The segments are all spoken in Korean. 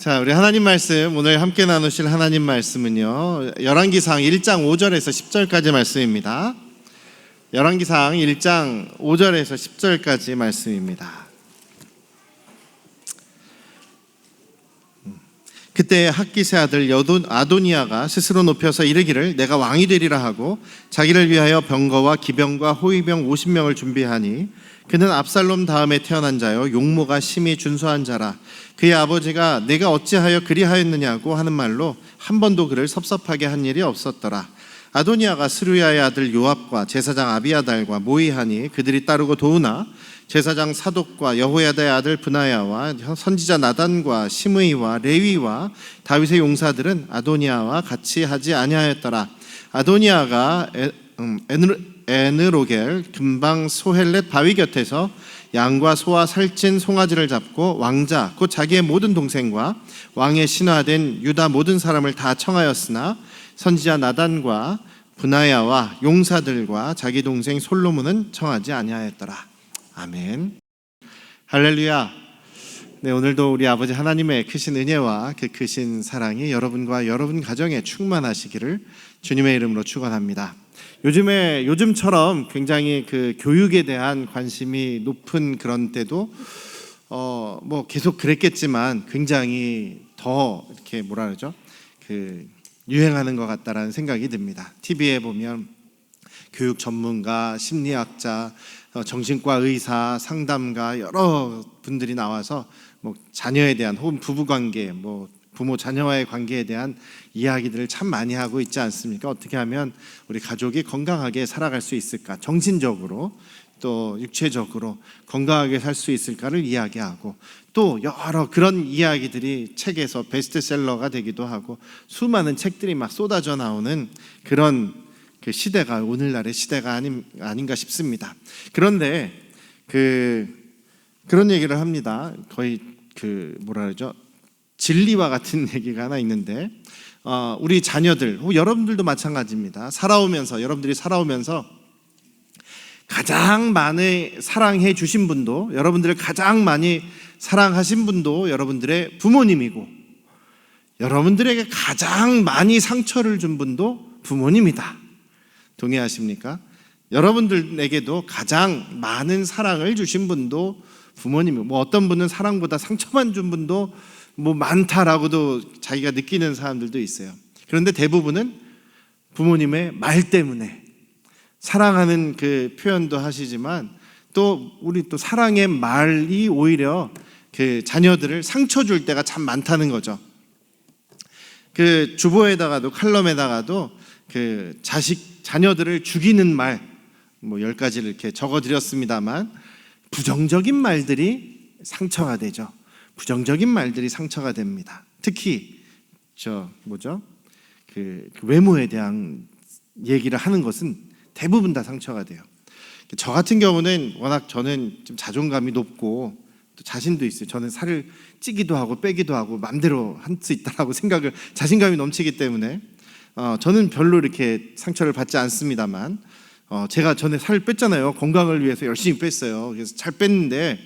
자, 우리 하나님 말씀 오늘 함께 나누실 하나님 말씀은요, 열왕기상 1장 5절에서 10절까지 말씀입니다. 열왕기상 1장 5절에서 10절까지 말씀입니다. 그때 학기세 아들 아도니아가 스스로 높여서 이르기를 내가 왕이 되리라 하고 자기를 위하여 병거와 기병과 호위병 50명을 준비하니 그는 압살롬 다음에 태어난 자요 용모가 심히 준수한 자라. 그의 아버지가 내가 어찌하여 그리하였느냐고 하는 말로 한 번도 그를 섭섭하게 한 일이 없었더라. 아도니아가 스루야의 아들 요압과 제사장 아비아달과 모의하니 그들이 따르고 도우나 제사장 사독과 여호야다의 아들 브나야와 선지자 나단과 시므이와 레위와 다윗의 용사들은 아도니아와 같이 하지 아니하였더라. 아도니아가 에느로겔 금방 소헬렛 바위 곁에서 양과 소와 살찐 송아지를 잡고 왕자 곧 자기의 모든 동생과 왕의 신하된 유다 모든 사람을 다 청하였으나 선지자 나단과 브나야와 용사들과 자기 동생 솔로몬은 청하지 아니하였더라. 아멘. 할렐루야. 네, 오늘도 우리 아버지 하나님의 크신 은혜와 그 크신 사랑이 여러분과 여러분 가정에 충만하시기를 주님의 이름으로 축원합니다. 요즘처럼 굉장히 그 교육에 대한 관심이 높은 그런 때도 뭐 계속 그랬겠지만 굉장히 더 이렇게 뭐라 그러죠? 그 유행하는 것 같다라는 생각이 듭니다. TV에 보면 교육 전문가, 심리학자, 정신과 의사, 상담가 여러 분들이 나와서 뭐 자녀에 대한 혹은 부부관계, 뭐 부모 자녀와의 관계에 대한 이야기들을 참 많이 하고 있지 않습니까? 어떻게 하면 우리 가족이 건강하게 살아갈 수 있을까? 정신적으로 또 육체적으로 건강하게 살 수 있을까를 이야기하고 또 여러 그런 이야기들이 책에서 베스트셀러가 되기도 하고 수많은 책들이 막 쏟아져 나오는 그런 그 시대가 오늘날의 시대가 아닌가 싶습니다. 그런데 그런 얘기를 합니다. 거의 그 뭐라 그러죠? 진리와 같은 얘기가 하나 있는데 우리 자녀들, 여러분들도 마찬가지입니다. 여러분들이 살아오면서 가장 많이 사랑해 주신 분도, 여러분들을 가장 많이 사랑하신 분도 여러분들의 부모님이고, 여러분들에게 가장 많이 상처를 준 분도 부모님이다. 동의하십니까? 여러분들에게도 가장 많은 사랑을 주신 분도 부모님이고, 뭐 어떤 분은 사랑보다 상처만 준 분도 뭐 많다라고도 자기가 느끼는 사람들도 있어요. 그런데 대부분은 부모님의 말 때문에, 사랑하는 그 표현도 하시지만 또 우리 또 사랑의 말이 오히려 그 자녀들을 상처 줄 때가 참 많다는 거죠. 그 주보에다가도 칼럼에다가도 그 자녀들을 죽이는 말 뭐 10가지를 이렇게 적어드렸습니다만 부정적인 말들이 상처가 되죠. 부정적인 말들이 상처가 됩니다. 특히 그 외모에 대한 얘기를 하는 것은 대부분 다 상처가 돼요. 저 같은 경우는 워낙 저는 좀 자존감이 높고 또 자신도 있어요. 저는 살을 찌기도 하고 빼기도 하고 마음대로 할 수 있다라고 자신감이 넘치기 때문에 저는 별로 이렇게 상처를 받지 않습니다만 제가 전에 살을 뺐잖아요. 건강을 위해서 열심히 뺐어요. 그래서 잘 뺐는데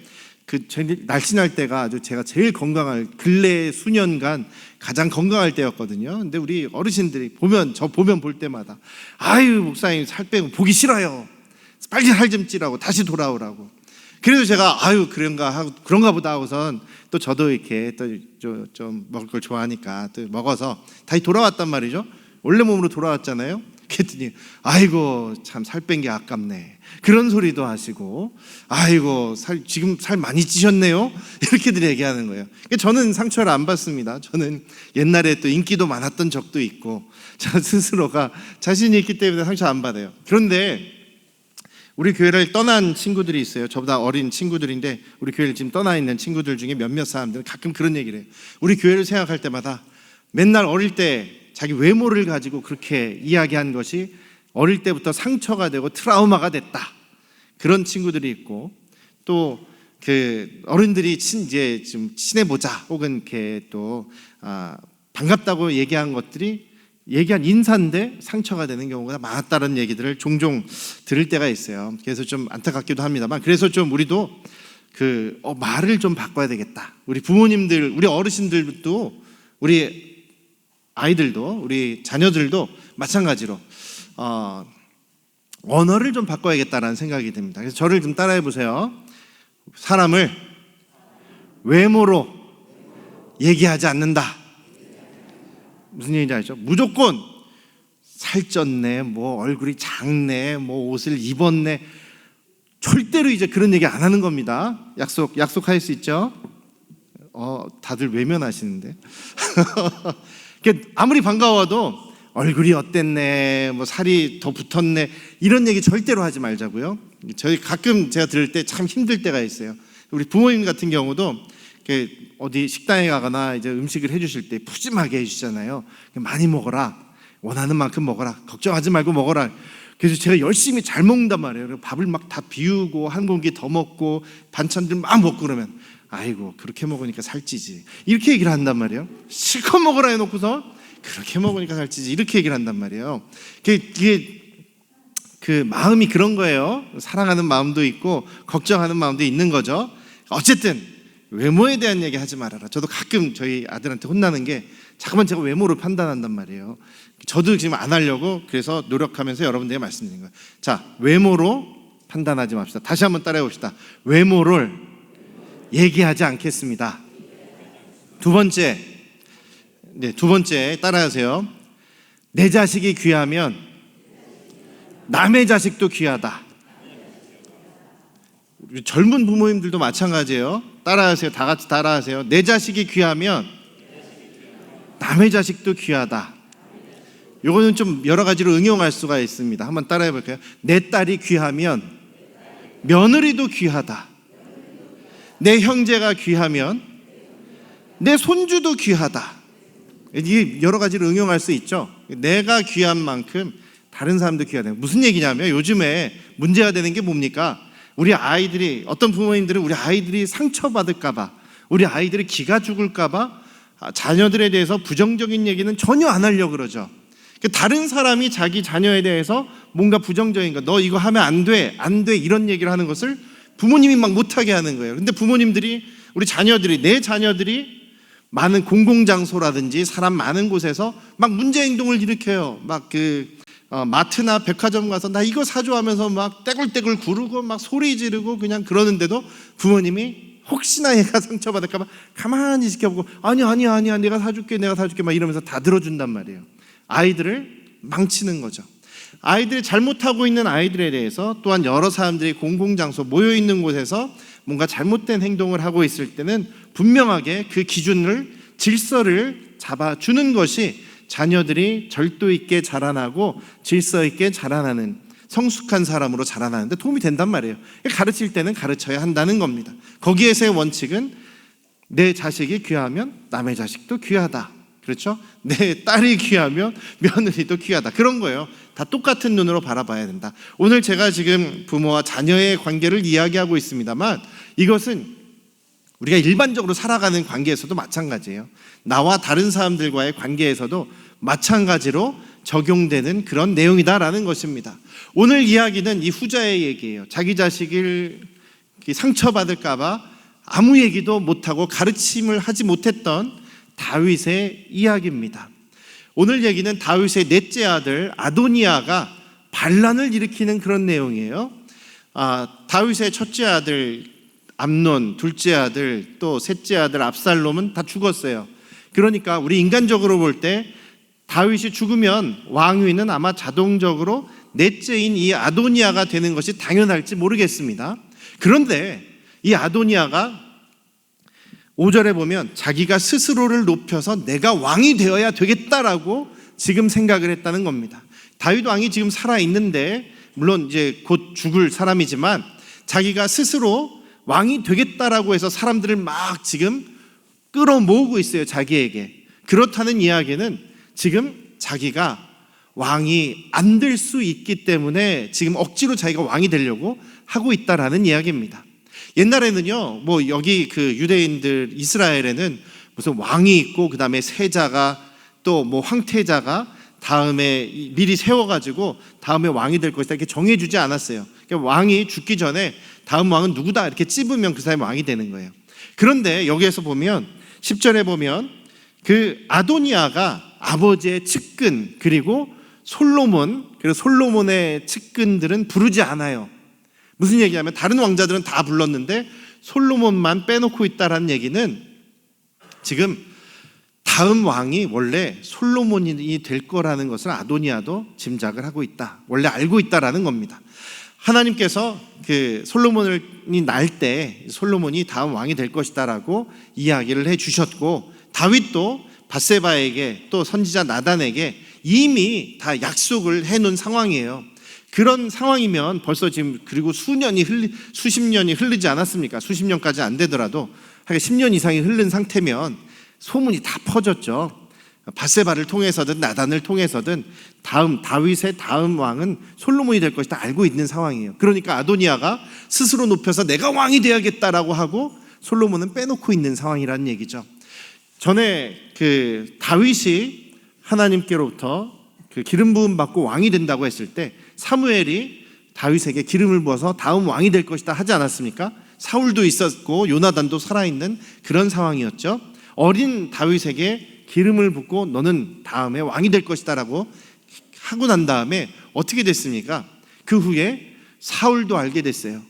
날씬할 때가 제가 제일 건강할 근래 수년간 가장 건강할 때였거든요. 근데 우리 어르신들이 저 보면 볼 때마다 아유 목사님 살 빼고 보기 싫어요. 빨리 살 좀 찌라고 다시 돌아오라고. 그래서 제가 아유 그런가 보다 하고선 또 저도 이렇게 또 좀 먹을 걸 좋아하니까 또 먹어서 다시 돌아왔단 말이죠. 원래 몸으로 돌아왔잖아요. 그랬더니 아이고 참 살 뺀 게 아깝네 그런 소리도 하시고 아이고 지금 살 많이 찌셨네요 이렇게들 얘기하는 거예요. 저는 상처를 안 받습니다. 저는 옛날에 또 인기도 많았던 적도 있고 저 스스로가 자신이 있기 때문에 상처 안 받아요. 그런데 우리 교회를 떠난 친구들이 있어요. 저보다 어린 친구들인데 우리 교회를 지금 떠나 있는 친구들 중에 몇몇 사람들은 가끔 그런 얘기를 해요. 우리 교회를 생각할 때마다 맨날 어릴 때 자기 외모를 가지고 그렇게 이야기한 것이 어릴 때부터 상처가 되고 트라우마가 됐다. 그런 친구들이 있고 또 그 어른들이 이제 좀 친해보자 혹은 이렇게 또 반갑다고 얘기한 것들이 얘기한 인사인데 상처가 되는 경우가 많았다는 얘기들을 종종 들을 때가 있어요. 그래서 좀 안타깝기도 합니다만 그래서 좀 우리도 말을 좀 바꿔야 되겠다. 우리 부모님들, 우리 어르신들도, 우리 아이들도, 우리 자녀들도 마찬가지로 언어를 좀 바꿔야겠다라는 생각이 듭니다. 그래서 저를 좀 따라해 보세요. 사람을 외모로 얘기하지 않는다. 무슨 얘기인지 알죠? 무조건 살쪘네, 뭐 얼굴이 작네, 뭐 옷을 입었네, 절대로 이제 그런 얘기 안 하는 겁니다. 약속할 수 있죠? 다들 외면하시는데. 아무리 반가워도 얼굴이 어땠네, 뭐 살이 더 붙었네, 이런 얘기 절대로 하지 말자고요. 저희 가끔 제가 들을 때 참 힘들 때가 있어요. 우리 부모님 같은 경우도 어디 식당에 가거나 이제 음식을 해주실 때 푸짐하게 해주시잖아요. 많이 먹어라, 원하는 만큼 먹어라, 걱정하지 말고 먹어라. 그래서 제가 열심히 잘 먹는단 말이에요. 밥을 막 다 비우고 한 공기 더 먹고 반찬들 막 먹고 그러면 아이고 그렇게 먹으니까 살찌지, 이렇게 얘기를 한단 말이에요. 실컷 먹으라 해놓고서 그렇게 먹으니까 살찌지, 이렇게 얘기를 한단 말이에요. 이게 그 마음이 그런 거예요. 사랑하는 마음도 있고 걱정하는 마음도 있는 거죠. 어쨌든 외모에 대한 얘기 하지 말아라. 저도 가끔 저희 아들한테 혼나는 게 자꾸만 제가 외모를 판단한단 말이에요. 저도 지금 안 하려고 그래서 노력하면서 여러분들에게 말씀드린 거예요. 자, 외모로 판단하지 맙시다. 다시 한번 따라해 봅시다. 외모를 얘기하지 않겠습니다. 두 번째 따라하세요. 내 자식이 귀하면 남의 자식도 귀하다. 젊은 부모님들도 마찬가지예요. 따라하세요. 다 같이 따라하세요. 내 자식이 귀하면 남의 자식도 귀하다. 이거는 좀 여러 가지로 응용할 수가 있습니다. 한번 따라해 볼까요? 내 딸이 귀하면 며느리도 귀하다. 내 형제가 귀하면 내 손주도 귀하다. 이게 여러 가지로 응용할 수 있죠. 내가 귀한 만큼 다른 사람도 귀하다. 무슨 얘기냐면 요즘에 문제가 되는 게 뭡니까? 우리 아이들이, 어떤 부모님들은 우리 아이들이 상처받을까봐, 우리 아이들이 기가 죽을까봐 자녀들에 대해서 부정적인 얘기는 전혀 안 하려고 그러죠. 다른 사람이 자기 자녀에 대해서 뭔가 부정적인 거, 너 이거 하면 안 돼, 이런 얘기를 하는 것을 부모님이 막 못하게 하는 거예요. 근데 부모님들이, 우리 자녀들이, 내 자녀들이 많은 공공장소라든지 사람 많은 곳에서 막 문제 행동을 일으켜요. 막 마트나 백화점 가서 나 이거 사줘 하면서 막 떼굴떼굴 구르고 막 소리 지르고 그냥 그러는데도 부모님이 혹시나 얘가 상처받을까 봐 가만히 지켜보고 아니야 내가 사줄게 막 이러면서 다 들어준단 말이에요. 아이들을 망치는 거죠. 아이들이 잘못하고 있는 아이들에 대해서 또한 여러 사람들이 공공장소 모여있는 곳에서 뭔가 잘못된 행동을 하고 있을 때는 분명하게 그 기준을, 질서를 잡아주는 것이 자녀들이 절도 있게 자라나고 질서 있게 자라나는, 성숙한 사람으로 자라나는데 도움이 된단 말이에요. 가르칠 때는 가르쳐야 한다는 겁니다. 거기에서의 원칙은 내 자식이 귀하면 남의 자식도 귀하다. 그렇죠? 내 딸이 귀하면 며느리도 귀하다. 그런 거예요. 다 똑같은 눈으로 바라봐야 된다. 오늘 제가 지금 부모와 자녀의 관계를 이야기하고 있습니다만 이것은 우리가 일반적으로 살아가는 관계에서도 마찬가지예요. 나와 다른 사람들과의 관계에서도 마찬가지로 적용되는 그런 내용이다라는 것입니다. 오늘 이야기는 이 후자의 얘기예요. 자기 자식을 상처받을까 봐 아무 얘기도 못하고 가르침을 하지 못했던 다윗의 이야기입니다. 오늘 얘기는 다윗의 넷째 아들 아도니아가 반란을 일으키는 그런 내용이에요. 다윗의 첫째 아들 암논, 둘째 아들, 또 셋째 아들 압살롬은 다 죽었어요. 그러니까 우리 인간적으로 볼 때 다윗이 죽으면 왕위는 아마 자동적으로 넷째인 이 아도니아가 되는 것이 당연할지 모르겠습니다. 그런데 이 아도니아가 5절에 보면 자기가 스스로를 높여서 내가 왕이 되어야 되겠다라고 지금 생각을 했다는 겁니다. 다윗 왕이 지금 살아있는데 물론 이제 곧 죽을 사람이지만 자기가 스스로 왕이 되겠다라고 해서 사람들을 막 지금 끌어모으고 있어요. 자기에게. 그렇다는 이야기는 지금 자기가 왕이 안 될 수 있기 때문에 지금 억지로 자기가 왕이 되려고 하고 있다라는 이야기입니다. 옛날에는요, 뭐 여기 그 유대인들 이스라엘에는 무슨 왕이 있고 그 다음에 세자가 또 뭐 황태자가 다음에 미리 세워가지고 다음에 왕이 될 것이다 이렇게 정해주지 않았어요. 그러니까 왕이 죽기 전에 다음 왕은 누구다 이렇게 찝으면 그 사람이 왕이 되는 거예요. 그런데 여기에서 보면 10절에 보면 그 아도니아가 아버지의 측근 그리고 솔로몬, 그리고 솔로몬의 측근들은 부르지 않아요. 무슨 얘기냐면 다른 왕자들은 다 불렀는데 솔로몬만 빼놓고 있다라는 얘기는 지금 다음 왕이 원래 솔로몬이 될 거라는 것을 아도니아도 짐작을 하고 있다, 원래 알고 있다라는 겁니다. 하나님께서 그 솔로몬이 날 때 솔로몬이 다음 왕이 될 것이다라고 이야기를 해주셨고, 다윗도 밧세바에게 또 선지자 나단에게 이미 다 약속을 해놓은 상황이에요. 그런 상황이면 벌써 지금 그리고 수십 년이 흐르지 않았습니까? 수십 년까지 안 되더라도 하여간 10년 이상이 흐른 상태면 소문이 다 퍼졌죠. 밧세바를 통해서든 나단을 통해서든 다윗의 다음 왕은 솔로몬이 될 것이다 알고 있는 상황이에요. 그러니까 아도니아가 스스로 높여서 내가 왕이 되어야겠다라고 하고 솔로몬은 빼놓고 있는 상황이라는 얘기죠. 전에 그 다윗이 하나님께로부터 그 기름 부음 받고 왕이 된다고 했을 때 사무엘이 다윗에게 기름을 부어서 다음 왕이 될 것이다 하지 않았습니까? 사울도 있었고 요나단도 살아있는 그런 상황이었죠. 어린 다윗에게 기름을 붓고 너는 다음에 왕이 될 것이다 라고 하고 난 다음에 어떻게 됐습니까? 그 후에 사울도 알게 됐어요.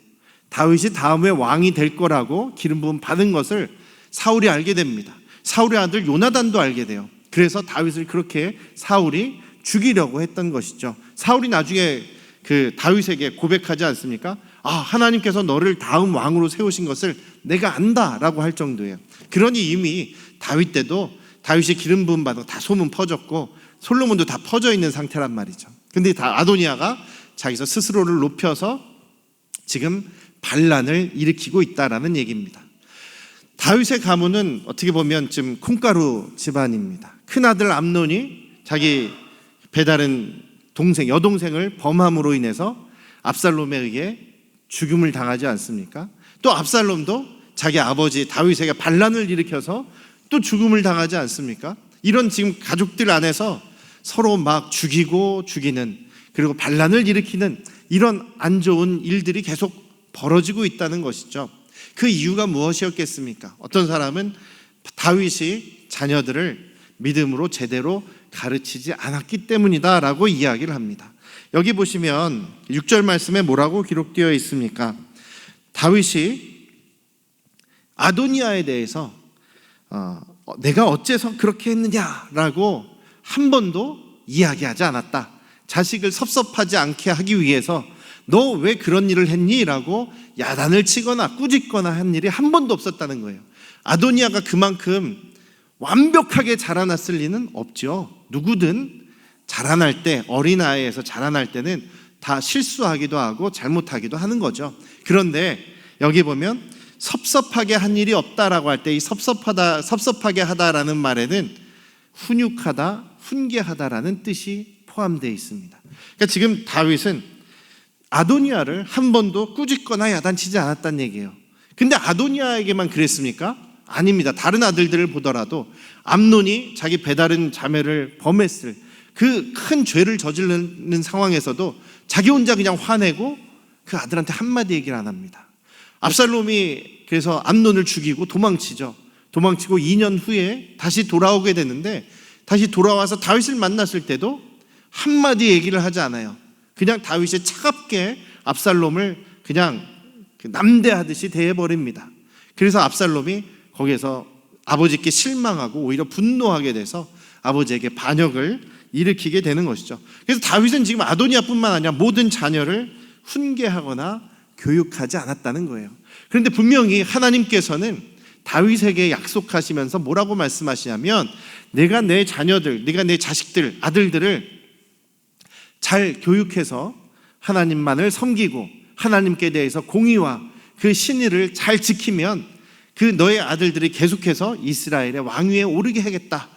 다윗이 다음에 왕이 될 거라고 기름 부음 받은 것을 사울이 알게 됩니다. 사울의 아들 요나단도 알게 돼요. 그래서 다윗을 그렇게 사울이 죽이려고 했던 것이죠. 사울이 나중에 그 다윗에게 고백하지 않습니까? 하나님께서 너를 다음 왕으로 세우신 것을 내가 안다라고 할 정도예요. 그러니 이미 다윗 때도 다윗이 기름 부음 받아 다 소문 퍼졌고 솔로몬도 다 퍼져 있는 상태란 말이죠. 근데 다 아도니아가 자기서 스스로를 높여서 지금 반란을 일으키고 있다라는 얘기입니다. 다윗의 가문은 어떻게 보면 좀 콩가루 집안입니다. 큰아들 암논이 자기 배다른 여동생을 범함으로 인해서 압살롬에 의해 죽음을 당하지 않습니까? 또 압살롬도 자기 아버지 다윗에게 반란을 일으켜서 또 죽음을 당하지 않습니까? 이런 지금 가족들 안에서 서로 막 죽이고 죽이는, 그리고 반란을 일으키는 이런 안 좋은 일들이 계속 벌어지고 있다는 것이죠. 그 이유가 무엇이었겠습니까? 어떤 사람은 다윗이 자녀들을 믿음으로 제대로 가르치지 않았기 때문이다 라고 이야기를 합니다. 여기 보시면 6절 말씀에 뭐라고 기록되어 있습니까? 다윗이 아도니아에 대해서 내가 어째서 그렇게 했느냐라고 한 번도 이야기하지 않았다. 자식을 섭섭하지 않게 하기 위해서 너 왜 그런 일을 했니? 라고 야단을 치거나 꾸짖거나 한 일이 한 번도 없었다는 거예요. 아도니아가 그만큼 완벽하게 자라났을 리는 없죠. 누구든 자라날 때, 어린아이에서 자라날 때는 다 실수하기도 하고 잘못하기도 하는 거죠. 그런데 여기 보면 섭섭하게 한 일이 없다라고 할 때 이 섭섭하게 하다라는 말에는 훈육하다, 훈계하다라는 뜻이 포함되어 있습니다. 그러니까 지금 다윗은 아도니아를 한 번도 꾸짖거나 야단치지 않았다는 얘기예요. 근데 아도니아에게만 그랬습니까? 아닙니다. 다른 아들들을 보더라도 암논이 자기 배다른 자매를 범했을 그 큰 죄를 저지르는 상황에서도 자기 혼자 그냥 화내고 그 아들한테 한마디 얘기를 안 합니다. 압살롬이 그래서 암논을 죽이고 도망치죠. 도망치고 2년 후에 다시 돌아오게 되는데 다시 돌아와서 다윗을 만났을 때도 한마디 얘기를 하지 않아요. 그냥 다윗이 차갑게 압살롬을 그냥 남대하듯이 대해버립니다. 그래서 압살롬이 거기에서 아버지께 실망하고 오히려 분노하게 돼서 아버지에게 반역을 일으키게 되는 것이죠. 그래서 다윗은 지금 아도니아뿐만 아니라 모든 자녀를 훈계하거나 교육하지 않았다는 거예요. 그런데 분명히 하나님께서는 다윗에게 약속하시면서 뭐라고 말씀하시냐면 내가 내 자녀들, 내가 내 자식들, 아들들을 잘 교육해서 하나님만을 섬기고 하나님께 대해서 공의와 그 신의를 잘 지키면 그 너의 아들들이 계속해서 이스라엘의 왕위에 오르게 하겠다.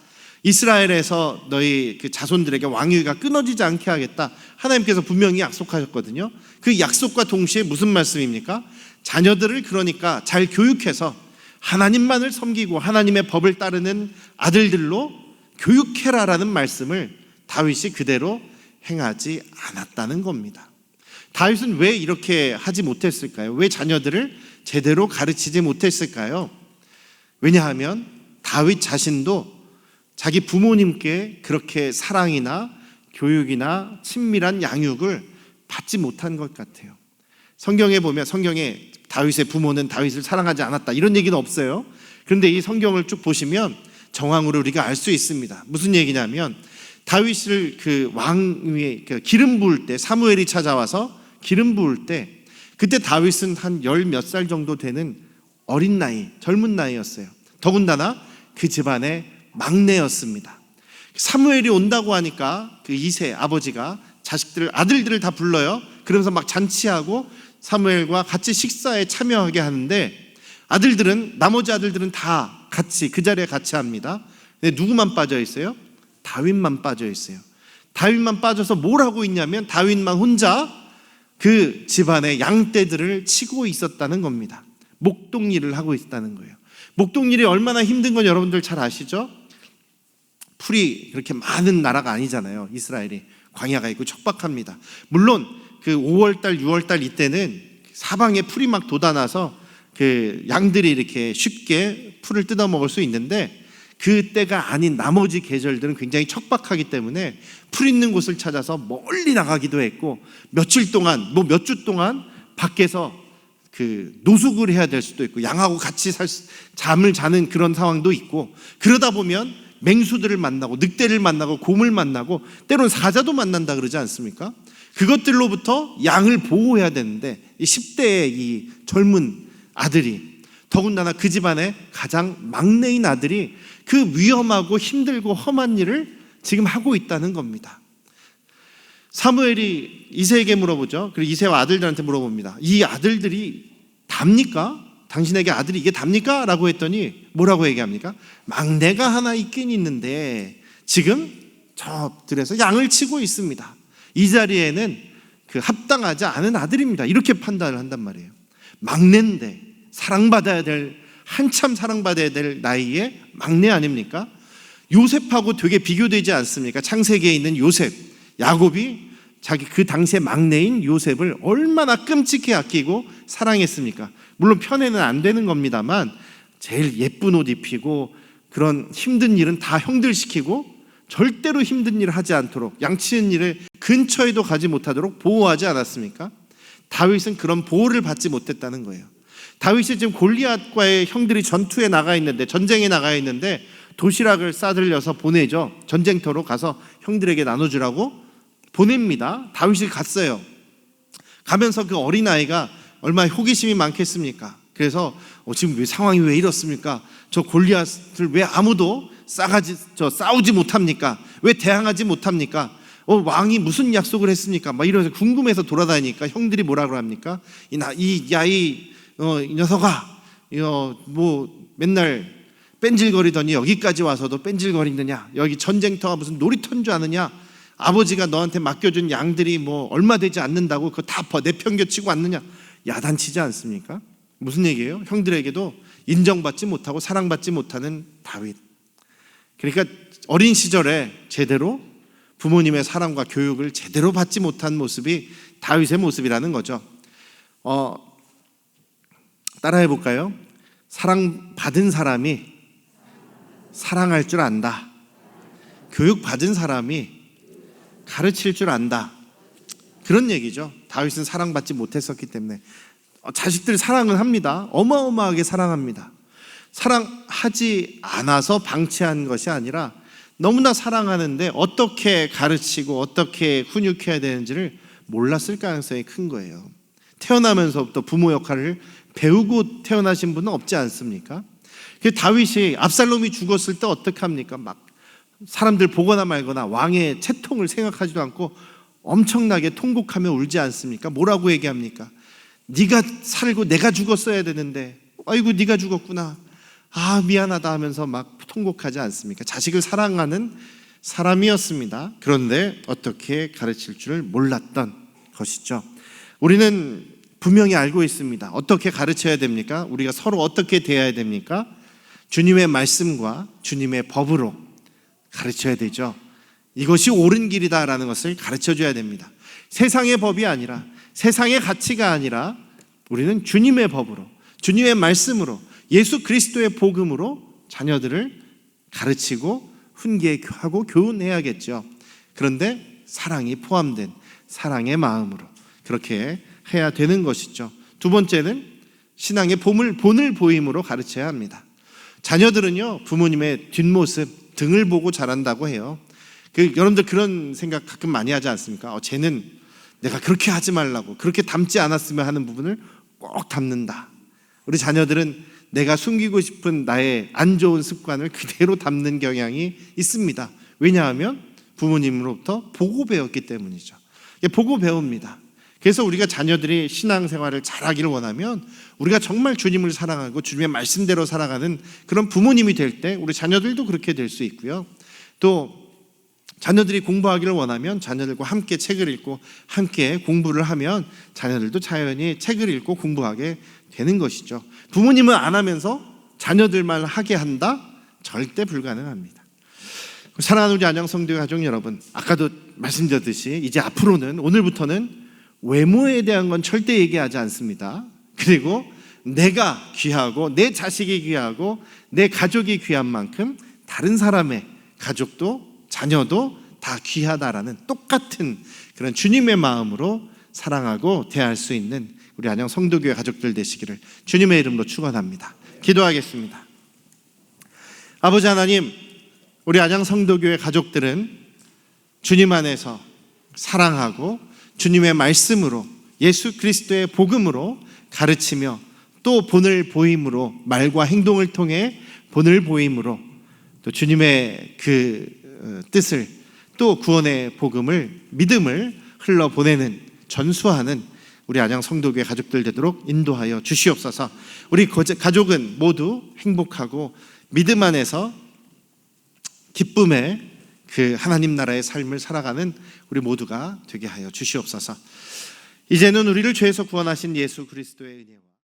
이스라엘에서 너희 그 자손들에게 왕위가 끊어지지 않게 하겠다. 하나님께서 분명히 약속하셨거든요. 그 약속과 동시에 무슨 말씀입니까? 자녀들을 그러니까 잘 교육해서 하나님만을 섬기고 하나님의 법을 따르는 아들들로 교육해라라는 말씀을 다윗이 그대로 행하지 않았다는 겁니다. 다윗은 왜 이렇게 하지 못했을까요? 왜 자녀들을 제대로 가르치지 못했을까요? 왜냐하면 다윗 자신도 자기 부모님께 그렇게 사랑이나 교육이나 친밀한 양육을 받지 못한 것 같아요. 성경에 보면 성경에 다윗의 부모는 다윗을 사랑하지 않았다 이런 얘기는 없어요. 그런데 이 성경을 쭉 보시면 정황으로 우리가 알 수 있습니다. 무슨 얘기냐면 다윗을 그 왕위에 기름 부을 때 사무엘이 찾아와서 기름 부을 때 그때 다윗은 한 열 몇 살 정도 되는 어린 나이, 젊은 나이였어요. 더군다나 그 집안의 막내였습니다. 사무엘이 온다고 하니까 그 이세 아버지가 아들들을 다 불러요. 그러면서 막 잔치하고 사무엘과 같이 식사에 참여하게 하는데 나머지 아들들은 다 같이 그 자리에 같이 합니다. 근데 누구만 빠져 있어요? 다윗만 빠져 있어요. 다윗만 빠져서 뭘 하고 있냐면 다윗만 혼자 그 집안의 양떼들을 치고 있었다는 겁니다. 목동일을 하고 있다는 거예요. 목동일이 얼마나 힘든 건 여러분들 잘 아시죠? 풀이 그렇게 많은 나라가 아니잖아요. 이스라엘이 광야가 있고 척박합니다. 물론 그 5월달, 6월달 이때는 사방에 풀이 막 돋아나서 그 양들이 이렇게 쉽게 풀을 뜯어 먹을 수 있는데 그때가 아닌 나머지 계절들은 굉장히 척박하기 때문에 풀 있는 곳을 찾아서 멀리 나가기도 했고 며칠 동안 몇 주 동안 밖에서 그 노숙을 해야 될 수도 있고 양하고 같이 잠을 자는 그런 상황도 있고 그러다 보면 맹수들을 만나고 늑대를 만나고 곰을 만나고 때로는 사자도 만난다 그러지 않습니까? 그것들로부터 양을 보호해야 되는데 이 10대의 이 젊은 아들이 더군다나 그 집안의 가장 막내인 아들이 그 위험하고 힘들고 험한 일을 지금 하고 있다는 겁니다. 사무엘이 이새에게 물어보죠. 그리고 이새와 아들들한테 물어봅니다. 이 아들들이 답니까? 당신에게 아들이 이게 답니까? 라고 했더니 뭐라고 얘기합니까? 막내가 하나 있긴 있는데 지금 저 들에서 양을 치고 있습니다. 이 자리에는 그 합당하지 않은 아들입니다. 이렇게 판단을 한단 말이에요. 막내인데 한참 사랑받아야 될 나이에 막내 아닙니까? 요셉하고 되게 비교되지 않습니까? 창세기에 있는 요셉, 야곱이 자기 그 당시의 막내인 요셉을 얼마나 끔찍히 아끼고 사랑했습니까? 물론 편애는 안 되는 겁니다만 제일 예쁜 옷 입히고 그런 힘든 일은 다 형들 시키고 절대로 힘든 일을 하지 않도록 양치는 일을 근처에도 가지 못하도록 보호하지 않았습니까? 다윗은 그런 보호를 받지 못했다는 거예요. 다윗이 지금 골리앗과의 형들이 전쟁에 나가 있는데 도시락을 싸들려서 보내죠. 전쟁터로 가서 형들에게 나눠주라고 보냅니다. 다윗이 갔어요. 가면서 그 어린아이가 얼마나 호기심이 많겠습니까? 그래서 지금 상황이 왜 이렇습니까? 저 골리앗을 왜 아무도 싸우지 못합니까? 왜 대항하지 못합니까? 왕이 무슨 약속을 했습니까? 막 이러면서 궁금해서 돌아다니니까 형들이 뭐라고 합니까? 이 녀석아, 맨날 뺀질거리더니 여기까지 와서도 뺀질거리느냐? 여기 전쟁터가 무슨 놀이터인 줄 아느냐? 아버지가 너한테 맡겨준 양들이 얼마 되지 않는다고 그거 다 내팽겨치고 왔느냐? 야단치지 않습니까? 무슨 얘기예요? 형들에게도 인정받지 못하고 사랑받지 못하는 다윗. 그러니까 어린 시절에 제대로 부모님의 사랑과 교육을 제대로 받지 못한 모습이 다윗의 모습이라는 거죠. 따라해 볼까요? 사랑받은 사람이 사랑할 줄 안다. 교육받은 사람이 가르칠 줄 안다. 그런 얘기죠. 다윗은 사랑받지 못했었기 때문에 자식들 사랑은 합니다. 어마어마하게 사랑합니다. 사랑하지 않아서 방치한 것이 아니라 너무나 사랑하는데 어떻게 가르치고 어떻게 훈육해야 되는지를 몰랐을 가능성이 큰 거예요. 태어나면서부터 부모 역할을 배우고 태어나신 분은 없지 않습니까? 다윗이 압살롬이 죽었을 때 어떻게 합니까? 막 사람들 보거나 말거나 왕의 채통을 생각하지도 않고 엄청나게 통곡하며 울지 않습니까? 뭐라고 얘기합니까? 네가 살고 내가 죽었어야 되는데 아이고 네가 죽었구나. 미안하다 하면서 막 통곡하지 않습니까? 자식을 사랑하는 사람이었습니다. 그런데 어떻게 가르칠 줄을 몰랐던 것이죠. 우리는 분명히 알고 있습니다. 어떻게 가르쳐야 됩니까? 우리가 서로 어떻게 대해야 됩니까? 주님의 말씀과 주님의 법으로 가르쳐야 되죠. 이것이 옳은 길이다라는 것을 가르쳐줘야 됩니다. 세상의 법이 아니라 세상의 가치가 아니라 우리는 주님의 법으로, 주님의 말씀으로, 예수 그리스도의 복음으로 자녀들을 가르치고 훈계하고 교훈해야겠죠. 그런데 사랑이 포함된 사랑의 마음으로 그렇게 해야 되는 것이죠. 두 번째는 신앙의 본을 보임으로 가르쳐야 합니다. 자녀들은요, 부모님의 뒷모습, 등을 보고 자란다고 해요. 여러분들 그런 생각 가끔 많이 하지 않습니까? 쟤는 내가 그렇게 하지 말라고, 그렇게 닮지 않았으면 하는 부분을 꼭 닮는다. 우리 자녀들은 내가 숨기고 싶은 나의 안 좋은 습관을 그대로 담는 경향이 있습니다. 왜냐하면 부모님으로부터 보고 배웠기 때문이죠. 보고 배웁니다. 그래서 우리가 자녀들이 신앙생활을 잘하기를 원하면 우리가 정말 주님을 사랑하고 주님의 말씀대로 살아가는 그런 부모님이 될 때 우리 자녀들도 그렇게 될 수 있고요. 또 자녀들이 공부하기를 원하면 자녀들과 함께 책을 읽고 함께 공부를 하면 자녀들도 자연히 책을 읽고 공부하게 되는 것이죠. 부모님은 안 하면서 자녀들만 하게 한다? 절대 불가능합니다. 사랑하는 우리 안양성도의 가족 여러분, 아까도 말씀드렸듯이 이제 앞으로는, 오늘부터는 외모에 대한 건 절대 얘기하지 않습니다. 그리고 내가 귀하고 내 자식이 귀하고 내 가족이 귀한 만큼 다른 사람의 가족도 자녀도 다 귀하다라는 똑같은 그런 주님의 마음으로 사랑하고 대할 수 있는 우리 안양 성도교회 가족들 되시기를 주님의 이름으로 축원합니다. 기도하겠습니다. 아버지 하나님, 우리 안양 성도교회 가족들은 주님 안에서 사랑하고 주님의 말씀으로 예수 그리스도의 복음으로 가르치며 또 본을 보임으로, 말과 행동을 통해 본을 보임으로 또 주님의 그 뜻을, 또 구원의 복음을, 믿음을 흘러보내는, 전수하는 우리 안양 성도교회 가족들 되도록 인도하여 주시옵소서. 우리 가족은 모두 행복하고 믿음 안에서 기쁨의 그 하나님 나라의 삶을 살아가는 우리 모두가 되게 하여 주시옵소서. 이제는 우리를 죄에서 구원하신 예수 그리스도의 은혜와